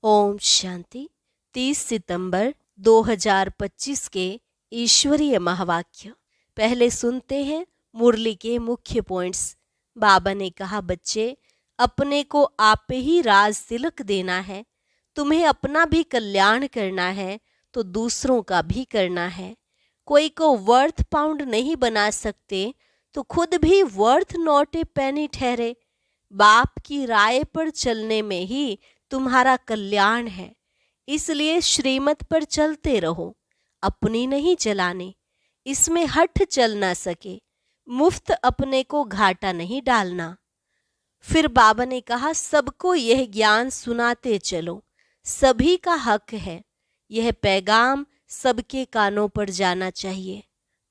ओम शांति। 30 सितंबर 2025 के ईश्वरीय महावाक्य। पहले सुनते हैं मुरली के मुख्य पॉइंट्स। बाबा ने कहा, बच्चे, अपने को आप ही राज तिलक देना है। तुम्हें अपना भी कल्याण करना है तो दूसरों का भी करना है। कोई को वर्थ पाउंड नहीं बना सकते तो खुद भी वर्थ नॉट ए पेनी ठहरे। बाप की राय पर चलने में ही तुम्हारा कल्याण है, इसलिए श्रीमत पर चलते रहो, अपनी नहीं चलाने। इसमें हठ चल ना सके, मुफ्त अपने को घाटा नहीं डालना। फिर बाबा ने कहा, सबको यह ज्ञान सुनाते चलो, सभी का हक है। यह पैगाम सबके कानों पर जाना चाहिए।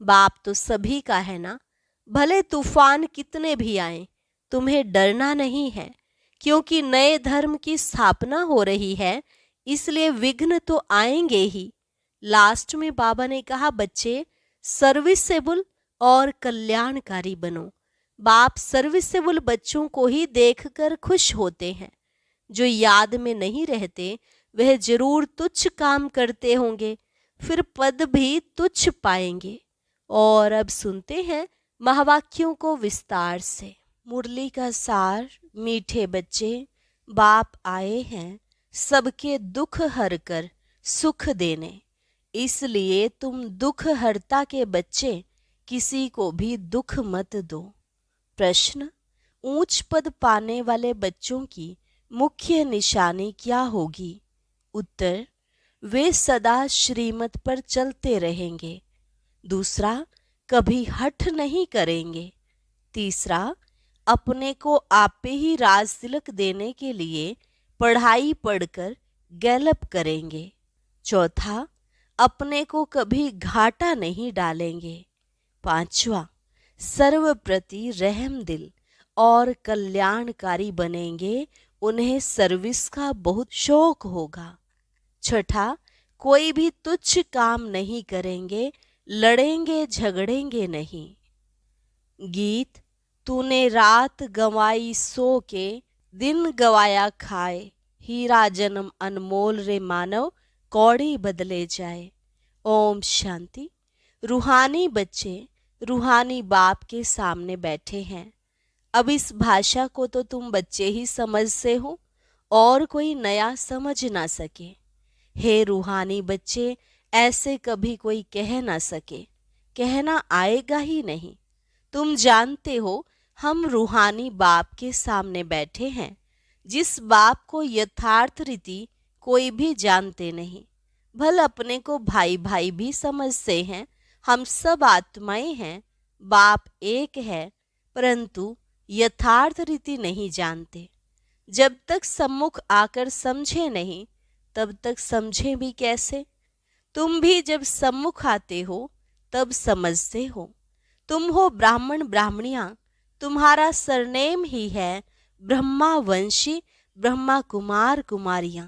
बाप तो सभी का है ना। भले तूफान कितने भी आए, तुम्हें डरना नहीं है, क्योंकि नए धर्म की स्थापना हो रही है, इसलिए विघ्न तो आएंगे ही। लास्ट में बाबा ने कहा, बच्चे, सर्विसेबल और कल्याणकारी बनो। बाप सर्विसेबल बच्चों को ही देखकर खुश होते हैं। जो याद में नहीं रहते वह जरूर तुच्छ काम करते होंगे, फिर पद भी तुच्छ पाएंगे। और अब सुनते हैं महावाक्यों को विस्तार से। मुरली का सार। मीठे बच्चे, बाप आए हैं सबके दुख हर कर सुख देने, इसलिए तुम दुख हरता के बच्चे किसी को भी दुख मत दो। प्रश्न, ऊंच पद पाने वाले बच्चों की मुख्य निशानी क्या होगी? उत्तर, वे सदा श्रीमत पर चलते रहेंगे। दूसरा, कभी हठ नहीं करेंगे। तीसरा, अपने को आप ही राज तिलक देने के लिए पढ़ाई पढ़कर गैलप करेंगे। चौथा, अपने को कभी घाटा नहीं डालेंगे। पांचवा, सर्वप्रति रहम दिल और कल्याणकारी बनेंगे, उन्हें सर्विस का बहुत शौक होगा। छठा, कोई भी तुच्छ काम नहीं करेंगे, लड़ेंगे झगड़ेंगे नहीं। गीत, तूने रात गंवाई सो के, दिन गवाया खाए, हीरा जन्म अनमोल रे मानव, कौड़ी बदले जाए। ओम शांति। रूहानी बच्चे रूहानी बाप के सामने बैठे हैं। अब इस भाषा को तो तुम बच्चे ही समझते हो और कोई नया समझ ना सके। हे रूहानी बच्चे, ऐसे कभी कोई कह ना सके, कहना आएगा ही नहीं। तुम जानते हो हम रूहानी बाप के सामने बैठे हैं, जिस बाप को यथार्थ रीति कोई भी जानते नहीं। भल अपने को भाई भाई भी समझते हैं, हम सब आत्माएं हैं, बाप एक है, परंतु यथार्थ रीति नहीं जानते। जब तक सम्मुख आकर समझे नहीं, तब तक समझे भी कैसे? तुम भी जब सम्मुख आते हो तब समझते हो। तुम हो ब्राह्मण ब्राह्मणियां, तुम्हारा सरनेम ही है ब्रह्मा वंशी, ब्रह्मा कुमार कुमारियां।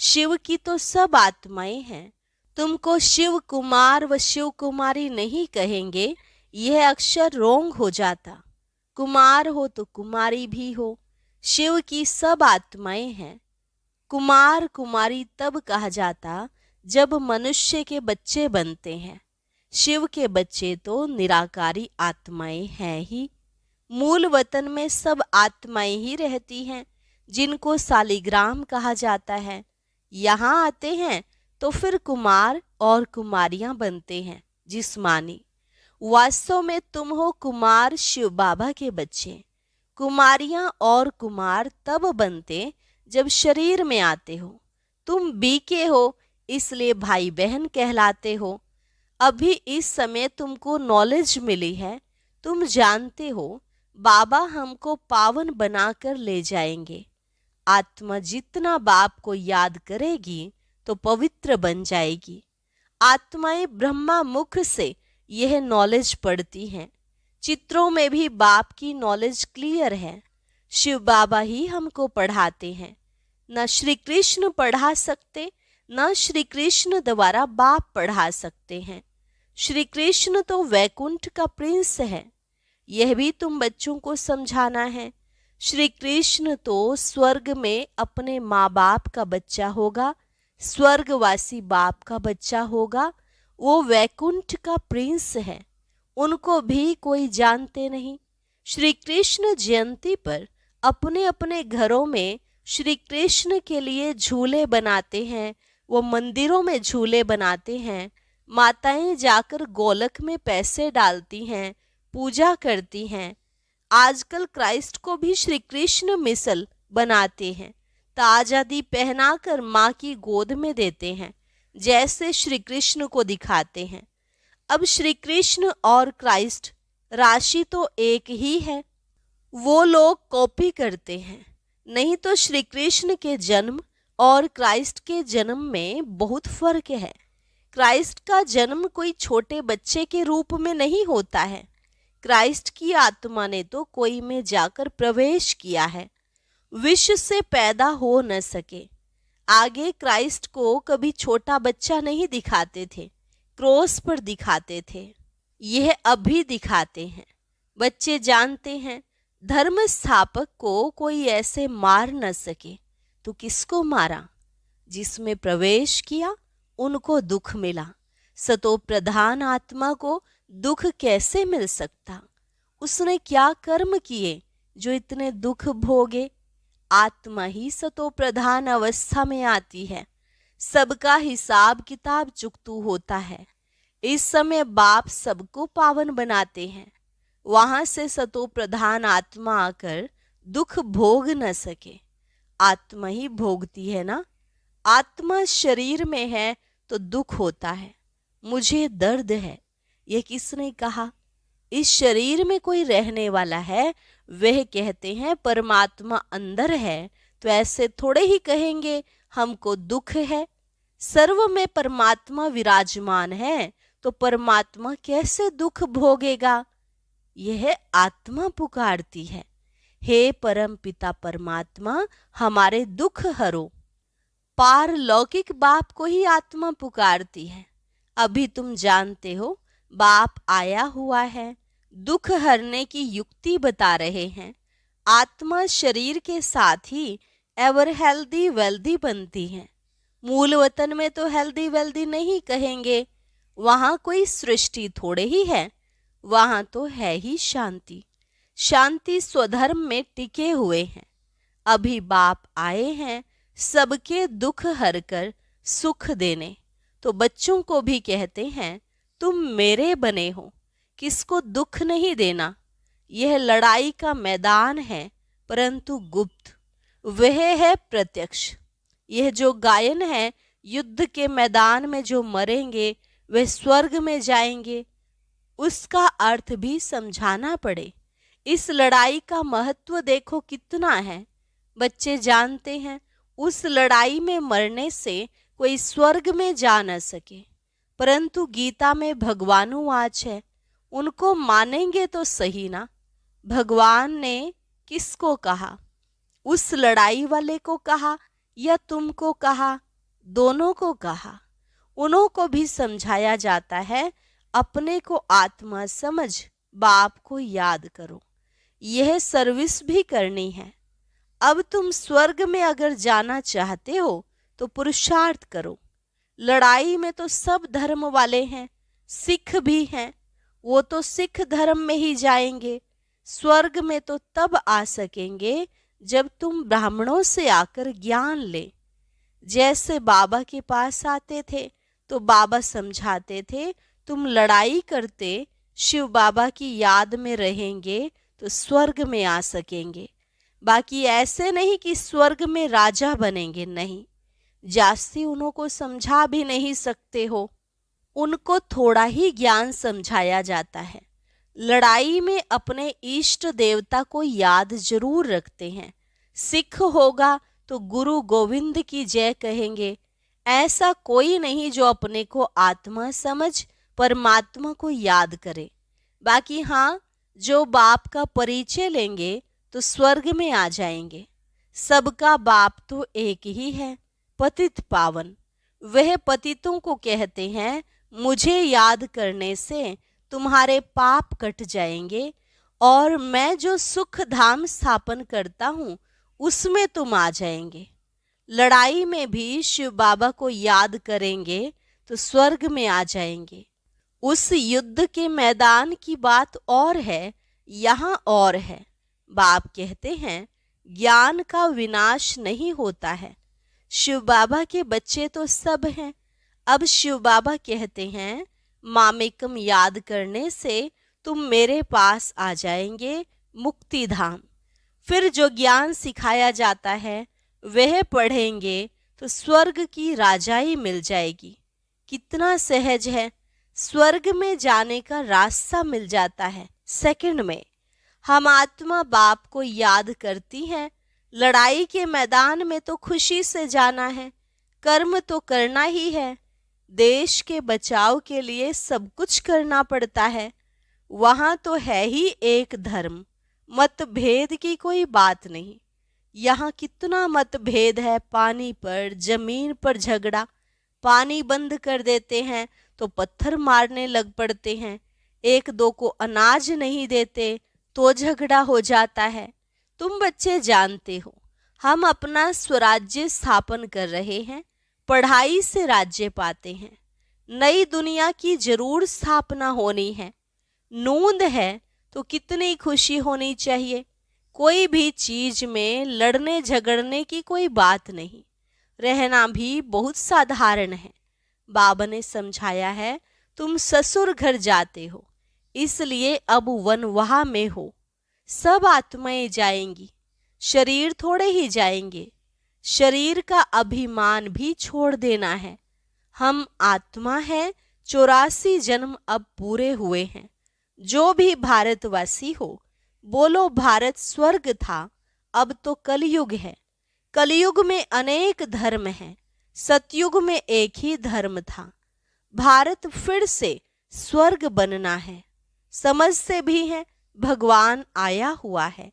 शिव की तो सब आत्माएं हैं। तुमको शिव कुमार व शिव कुमारी नहीं कहेंगे, यह अक्षर रोंग हो जाता। कुमार हो तो कुमारी भी हो। शिव की सब आत्माएं हैं। कुमार कुमारी तब कहा जाता जब मनुष्य के बच्चे बनते हैं। शिव के बच्चे तो निराकारी आत्माएं हैं ही। मूल वतन में सब आत्माएं ही रहती हैं, जिनको सालिग्राम कहा जाता है। यहाँ आते हैं तो फिर कुमार और कुमारियां बनते हैं जिस्मानी। वास्तव में तुम हो कुमार शिव बाबा के बच्चे। कुमारियां और कुमार तब बनते जब शरीर में आते हो। तुम बीके हो, इसलिए भाई बहन कहलाते हो। अभी इस समय तुमको नॉलेज मिली है, तुम जानते हो बाबा हमको पावन बनाकर ले जाएंगे। आत्मा जितना बाप को याद करेगी तो पवित्र बन जाएगी। आत्माएं ब्रह्मा मुख से यह नॉलेज पढ़ती हैं। चित्रों में भी बाप की नॉलेज क्लियर है। शिव बाबा ही हमको पढ़ाते हैं। न श्री कृष्ण पढ़ा सकते, न श्री कृष्ण द्वारा बाप पढ़ा सकते हैं। श्री कृष्ण तो वैकुंठ का प्रिंस है। यह भी तुम बच्चों को समझाना है। श्री कृष्ण तो स्वर्ग में अपने माँ बाप का बच्चा होगा, स्वर्गवासी बाप का बच्चा होगा। वो वैकुंठ का प्रिंस है, उनको भी कोई जानते नहीं। श्री कृष्ण जयंती पर अपने अपने घरों में श्री कृष्ण के लिए झूले बनाते हैं, वो मंदिरों में झूले बनाते हैं, माताएं जाकर गोलक में पैसे डालती हैं, पूजा करती हैं। आजकल क्राइस्ट को भी श्री कृष्ण मिसल बनाते हैं, ताज आदि पहनाकर माँ की गोद में देते हैं, जैसे श्री कृष्ण को दिखाते हैं। अब श्री कृष्ण और क्राइस्ट राशि तो एक ही है, वो लोग कॉपी करते हैं। नहीं तो श्री कृष्ण के जन्म और क्राइस्ट के जन्म में बहुत फर्क है। क्राइस्ट का जन्म कोई छोटे बच्चे के रूप में नहीं होता है। क्राइस्ट की आत्मा ने तो कोई में जाकर प्रवेश किया है, विष से पैदा हो न सके। आगे क्राइस्ट को कभी छोटा बच्चा नहीं दिखाते थे, क्रॉस पर दिखाते थे। यह अभी दिखाते हैं। बच्चे जानते हैं धर्म स्थापक को कोई ऐसे मार न सके, तो किसको मारा? जिसमें प्रवेश किया उनको दुख मिला। सतो प्रधान आत्मा को दुख कैसे मिल सकता? उसने क्या कर्म किए जो इतने दुख भोगे? आत्मा ही सतो प्रधान अवस्था में आती है, सबका हिसाब किताब चुकतू होता है। इस समय बाप सबको पावन बनाते हैं, वहां से सतो प्रधान आत्मा आकर दुख भोग न सके। आत्मा ही भोगती है ना। आत्मा शरीर में है तो दुख होता है। मुझे दर्द है, यह किसने कहा? इस शरीर में कोई रहने वाला है, वह कहते हैं परमात्मा अंदर है, तो ऐसे थोड़े ही कहेंगे हमको दुख है। सर्व में परमात्मा विराजमान है, तो परमात्मा कैसे दुख भोगेगा? यह आत्मा पुकारती है, हे परम पिता परमात्मा हमारे दुख हरो। पारलौकिक बाप को ही आत्मा पुकारती है। अभी तुम जानते हो बाप आया हुआ है, दुख हरने की युक्ति बता रहे हैं। आत्मा शरीर के साथ ही एवर हेल्दी वेल्दी बनती है। मूल वतन में तो हेल्दी वेल्दी नहीं कहेंगे, वहां कोई सृष्टि थोड़े ही है, वहां तो है ही शांति। शांति स्वधर्म में टिके हुए हैं। अभी बाप आए हैं सबके दुख हरकर सुख देने, तो बच्चों को भी कहते हैं तुम मेरे बने हो, किसको दुख नहीं देना। यह लड़ाई का मैदान है, परंतु गुप्त, वह है प्रत्यक्ष। यह जो गायन है, युद्ध के मैदान में जो मरेंगे वे स्वर्ग में जाएंगे, उसका अर्थ भी समझाना पड़े। इस लड़ाई का महत्व देखो कितना है। बच्चे जानते हैं उस लड़ाई में मरने से कोई स्वर्ग में जा न सके, परंतु गीता में भगवानुवाच है, उनको मानेंगे तो सही ना। भगवान ने किसको कहा? उस लड़ाई वाले को कहा या तुमको कहा? दोनों को कहा। उन्हों को भी समझाया जाता है, अपने को आत्मा समझ बाप को याद करो। यह सर्विस भी करनी है। अब तुम स्वर्ग में अगर जाना चाहते हो तो पुरुषार्थ करो। लड़ाई में तो सब धर्म वाले हैं, सिख भी हैं, वो तो सिख धर्म में ही जाएंगे। स्वर्ग में तो तब आ सकेंगे जब तुम ब्राह्मणों से आकर ज्ञान ले। जैसे बाबा के पास आते थे तो बाबा समझाते थे, तुम लड़ाई करते शिव बाबा की याद में रहेंगे तो स्वर्ग में आ सकेंगे। बाकी ऐसे नहीं कि स्वर्ग में राजा बनेंगे, नहीं। जास्ती उन्हों को समझा भी नहीं सकते हो, उनको थोड़ा ही ज्ञान समझाया जाता है। लड़ाई में अपने इष्ट देवता को याद जरूर रखते हैं। सिख होगा तो गुरु गोविंद की जय कहेंगे। ऐसा कोई नहीं जो अपने को आत्मा समझ परमात्मा को याद करे। बाकी हाँ, जो बाप का परिचय लेंगे तो स्वर्ग में आ जाएंगे। सबका बाप तो एक ही है, पतित पावन। वह पतितों को कहते हैं, मुझे याद करने से तुम्हारे पाप कट जाएंगे और मैं जो सुख धाम स्थापन करता हूँ उसमें तुम आ जाएंगे। लड़ाई में भी शिव बाबा को याद करेंगे तो स्वर्ग में आ जाएंगे। उस युद्ध के मैदान की बात और है, यहाँ और है। बाप कहते हैं ज्ञान का विनाश नहीं होता है। शिव बाबा के बच्चे तो सब हैं। अब शिव बाबा कहते हैं मामेकम याद करने से तुम मेरे पास आ जाएंगे, मुक्ति धाम। फिर जो ज्ञान सिखाया जाता है वह पढ़ेंगे तो स्वर्ग की राजाई मिल जाएगी। कितना सहज है, स्वर्ग में जाने का रास्ता मिल जाता है सेकंड में। हम आत्मा बाप को याद करती हैं। लड़ाई के मैदान में तो खुशी से जाना है, कर्म तो करना ही है। देश के बचाव के लिए सब कुछ करना पड़ता है। वहां तो है ही एक धर्म, मतभेद की कोई बात नहीं। यहाँ कितना मतभेद है, पानी पर, जमीन पर झगड़ा। पानी बंद कर देते हैं तो पत्थर मारने लग पड़ते हैं। एक दो को अनाज नहीं देते तो झगड़ा हो जाता है। तुम बच्चे जानते हो हम अपना स्वराज्य स्थापन कर रहे हैं, पढ़ाई से राज्य पाते हैं। नई दुनिया की जरूर स्थापना होनी है। नूंद है तो कितनी खुशी होनी चाहिए। कोई भी चीज में लड़ने झगड़ने की कोई बात नहीं, रहना भी बहुत साधारण है। बाबा ने समझाया है तुम ससुर घर जाते हो, इसलिए अब वनवाह में हो। सब आत्माएं जाएंगी, शरीर थोड़े ही जाएंगे। शरीर का अभिमान भी छोड़ देना है। हम आत्मा हैं, 84 जन्म अब पूरे हुए हैं। जो भी भारतवासी हो बोलो भारत स्वर्ग था, अब तो कलयुग है। कलयुग में अनेक धर्म हैं, सतयुग में एक ही धर्म था। भारत फिर से स्वर्ग बनना है। समझते भी हैं भगवान आया हुआ है।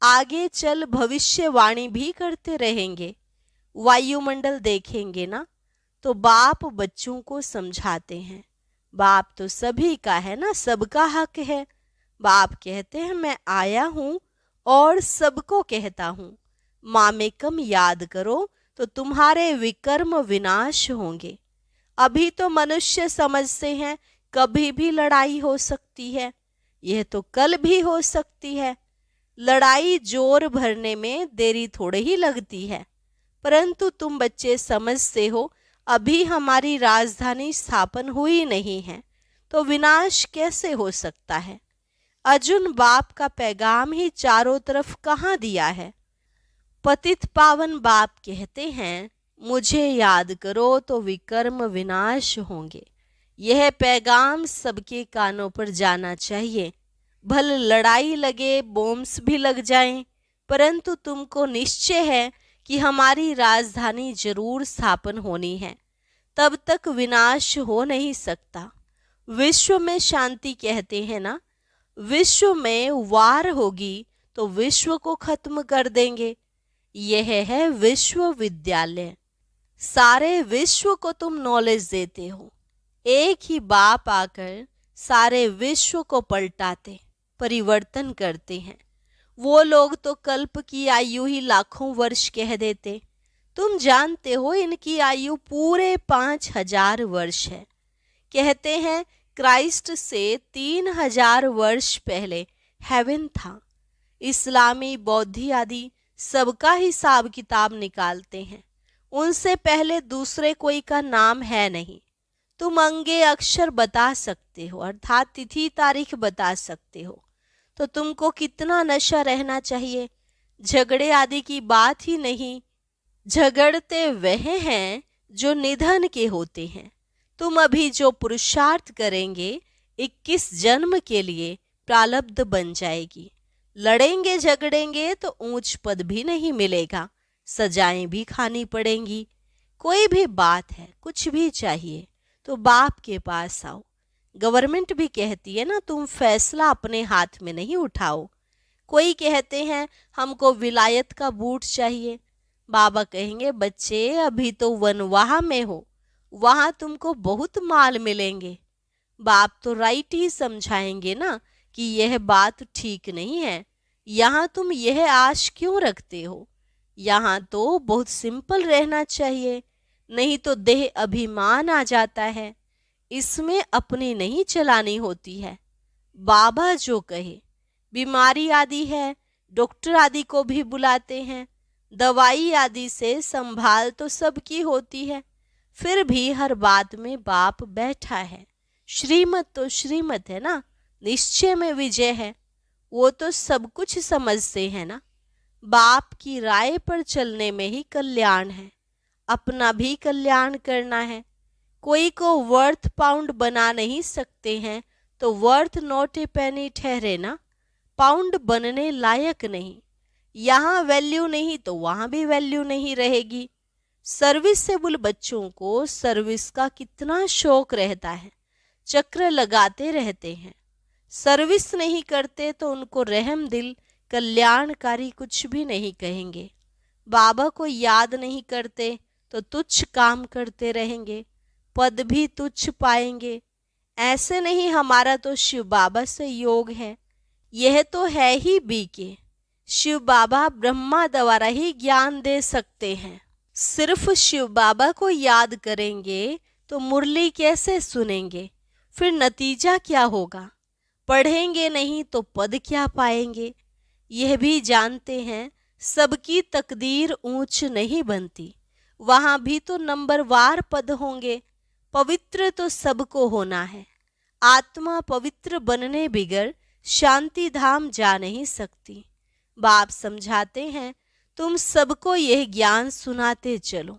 आगे चल भविष्यवाणी भी करते रहेंगे। वायुमंडल देखेंगे ना तो बाप बच्चों को समझाते हैं। बाप तो सभी का है ना, सबका हक है। बाप कहते हैं मैं आया हूँ और सबको कहता हूँ मामेकम याद करो तो तुम्हारे विकर्म विनाश होंगे। अभी तो मनुष्य समझते हैं कभी भी लड़ाई हो सकती है, यह तो कल भी हो सकती है। लड़ाई जोर भरने में देरी थोड़े ही लगती है, परंतु तुम बच्चे समझते हो अभी हमारी राजधानी स्थापन हुई नहीं है तो विनाश कैसे हो सकता है। अर्जुन बाप का पैगाम ही चारों तरफ कहाँ दिया है। पतित पावन बाप कहते हैं मुझे याद करो तो विकर्म विनाश होंगे। यह पैगाम सबके कानों पर जाना चाहिए। भले लड़ाई लगे, बॉम्ब्स भी लग जाएं, परंतु तुमको निश्चय है कि हमारी राजधानी जरूर स्थापन होनी है। तब तक विनाश हो नहीं सकता। विश्व में शांति कहते हैं ना, विश्व में वार होगी तो विश्व को खत्म कर देंगे। यह है विश्वविद्यालय। सारे विश्व को तुम नॉलेज देते हो। एक ही बाप आकर सारे विश्व को पलटाते, परिवर्तन करते हैं। वो लोग तो कल्प की आयु ही लाखों वर्ष कह देते। तुम जानते हो इनकी आयु पूरे 5000 वर्ष है। कहते हैं क्राइस्ट से 3000 वर्ष पहले हेवन था। इस्लामी, बौद्धी आदि सबका हिसाब किताब निकालते हैं। उनसे पहले दूसरे कोई का नाम है नहीं। तुम अंगे अक्षर बता सकते हो, अर्थात तिथि तारीख बता सकते हो, तो तुमको कितना नशा रहना चाहिए। झगड़े आदि की बात ही नहीं। झगड़ते वह हैं जो निधन के होते हैं। तुम अभी जो पुरुषार्थ करेंगे 21 जन्म के लिए प्रारब्ध बन जाएगी। लड़ेंगे झगड़ेंगे तो ऊंच पद भी नहीं मिलेगा, सजाएं भी खानी पड़ेंगी। कोई भी बात है, कुछ भी चाहिए तो बाप के पास आओ। गवर्नमेंट भी कहती है ना तुम फैसला अपने हाथ में नहीं उठाओ। कोई कहते हैं हमको विलायत का बूट चाहिए। बाबा कहेंगे बच्चे अभी तो वनवाह में हो, वहां तुमको बहुत माल मिलेंगे। बाप तो राइट ही समझाएंगे ना कि यह बात ठीक नहीं है, यहाँ तुम यह आश क्यों रखते हो, यहाँ तो बहुत सिंपल रहना चाहिए, नहीं तो देह अभिमान आ जाता है, इसमें अपनी नहीं चलानी होती है। बाबा जो कहे, बीमारी आदि है, डॉक्टर आदि को भी बुलाते हैं, दवाई आदि से संभाल तो सबकी होती है, फिर भी हर बात में बाप बैठा है। श्रीमत तो श्रीमत है ना, निश्चय में विजय है, वो तो सब कुछ समझते हैं ना। बाप की राय पर चलने में ही कल्याण है, अपना भी कल्याण करना है। कोई को वर्थ पाउंड बना नहीं सकते हैं तो वर्थ नॉट ए पेनी ठहरे ना, पाउंड बनने लायक नहीं, यहाँ वैल्यू नहीं तो वहाँ भी वैल्यू नहीं रहेगी। सर्विसेबल बच्चों को सर्विस का कितना शौक रहता है, चक्र लगाते रहते हैं। सर्विस नहीं करते तो उनको रहम दिल कल्याणकारी कुछ भी नहीं कहेंगे। बाबा को याद नहीं करते तो तुच्छ काम करते रहेंगे, पद भी तुच्छ पाएंगे। ऐसे नहीं हमारा तो शिव बाबा से योग है, यह तो है ही बीके। शिव बाबा ब्रह्मा द्वारा ही ज्ञान दे सकते हैं। सिर्फ शिव बाबा को याद करेंगे तो मुरली कैसे सुनेंगे, फिर नतीजा क्या होगा। पढ़ेंगे नहीं तो पद क्या पाएंगे। यह भी जानते हैं सबकी तकदीर ऊंच नहीं बनती, वहां भी तो नंबरवार पद होंगे। पवित्र तो सबको होना है, आत्मा पवित्र बनने बिगर शांति धाम जा नहीं सकती। बाप समझाते हैं तुम सबको यह ज्ञान सुनाते चलो,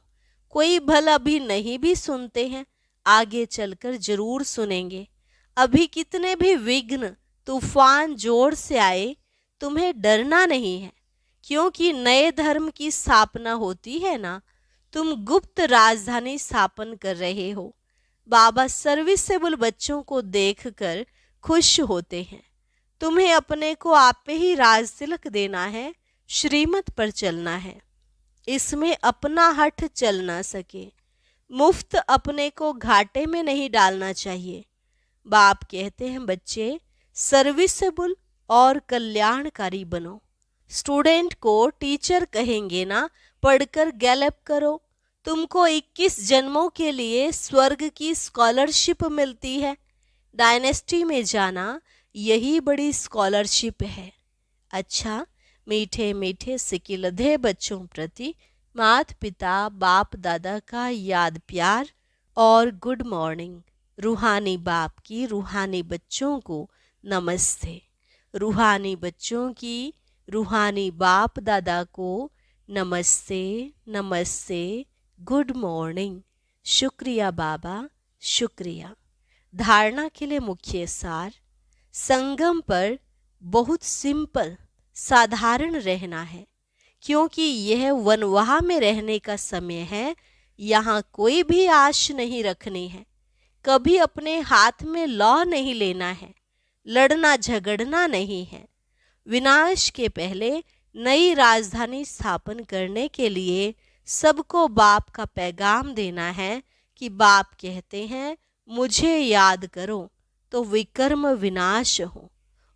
कोई भला अभी नहीं भी सुनते हैं, आगे चलकर जरूर सुनेंगे। अभी कितने भी विघ्न तूफान जोर से आए, तुम्हें डरना नहीं है, क्योंकि नए धर्म की स्थापना होती है ना, तुम गुप्त राजधानी स्थापन कर रहे हो। बाबा सर्विसेबल बच्चों को देखकर खुश होते हैं। तुम्हें अपने को आप पे ही राज तिलक देना है, श्रीमत पर चलना है, इसमें अपना हठ चल ना सके। मुफ्त अपने को घाटे में नहीं डालना चाहिए। बाप कहते हैं बच्चे सर्विसेबल और कल्याणकारी बनो। स्टूडेंट को टीचर कहेंगे ना, पढ़कर गैलप करो, तुमको 21 जन्मों के लिए स्वर्ग की स्कॉलरशिप मिलती है। डायनेस्टी में जाना यही बड़ी स्कॉलरशिप है। अच्छा, मीठे मीठे सिकिलधे बच्चों प्रति माता पिता बाप दादा का याद प्यार और गुड मॉर्निंग। रूहानी बाप की रूहानी बच्चों को नमस्ते। रूहानी बच्चों की रूहानी बाप दादा को नमस्ते नमस्ते, गुड मॉर्निंग। शुक्रिया बाबा, शुक्रिया। धारणा के लिए मुख्य सार, संगम पर बहुत सिंपल साधारण रहना है, क्योंकि यह वनवाह में रहने का समय है। यहाँ कोई भी आश नहीं रखनी है, कभी अपने हाथ में लौ नहीं लेना है, लड़ना झगड़ना नहीं है। विनाश के पहले नई राजधानी स्थापन करने के लिए सबको बाप का पैगाम देना है कि बाप कहते हैं मुझे याद करो तो विकर्म विनाश हो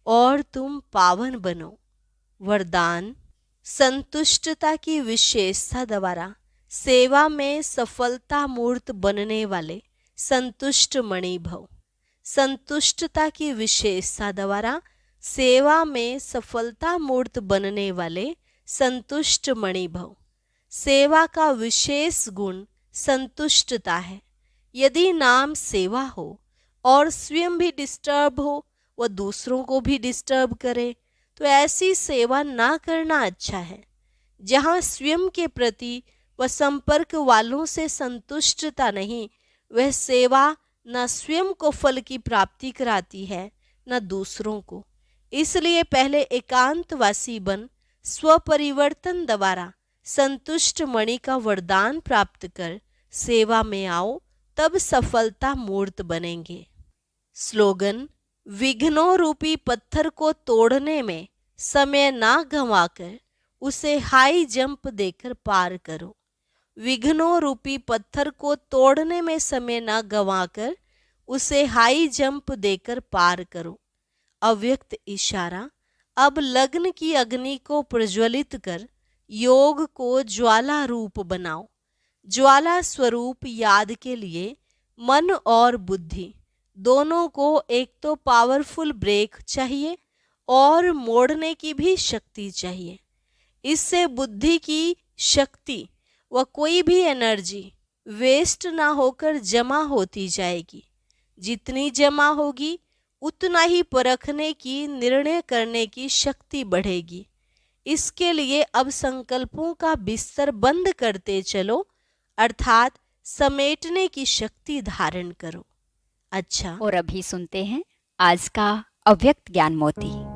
और तुम पावन बनो। वरदान, संतुष्टता की विशेषता द्वारा सेवा में सफलता मूर्त बनने वाले संतुष्ट मणि भव। संतुष्टता की विशेषता द्वारा सेवा में सफलता मूर्त बनने वाले संतुष्ट मणि भव। सेवा का विशेष गुण संतुष्टता है। यदि नाम सेवा हो और स्वयं भी डिस्टर्ब हो व दूसरों को भी डिस्टर्ब करे तो ऐसी सेवा ना करना अच्छा है। जहाँ स्वयं के प्रति व संपर्क वालों से संतुष्टता नहीं, वह सेवा न स्वयं को फल की प्राप्ति कराती है न दूसरों को। इसलिए पहले एकांतवासी बन स्वपरिवर्तन द्वारा संतुष्ट मणि का वरदान प्राप्त कर सेवा में आओ, तब सफलता मूर्त बनेंगे। स्लोगन, विघ्नों रूपी पत्थर को तोड़ने में समय ना गंवाकर उसे हाई जंप देकर पार करो। विघ्नों रूपी पत्थर को तोड़ने में समय ना गंवाकर उसे हाई जंप देकर पार करो। अव्यक्त इशारा। अब लग्न की अग्नि को प्रज्वलित कर योग को ज्वाला रूप बनाओ। ज्वाला स्वरूप याद के लिए मन और बुद्धि दोनों को एक तो पावरफुल ब्रेक चाहिए और मोड़ने की भी शक्ति चाहिए। इससे बुद्धि की शक्ति व कोई भी एनर्जी वेस्ट ना होकर जमा होती जाएगी। जितनी जमा होगी उतना ही परखने की, निर्णय करने की शक्ति बढ़ेगी। इसके लिए अब संकल्पों का बिस्तर बंद करते चलो, अर्थात समेटने की शक्ति धारण करो। अच्छा, और अभी सुनते हैं आज का अव्यक्त ज्ञान मोती।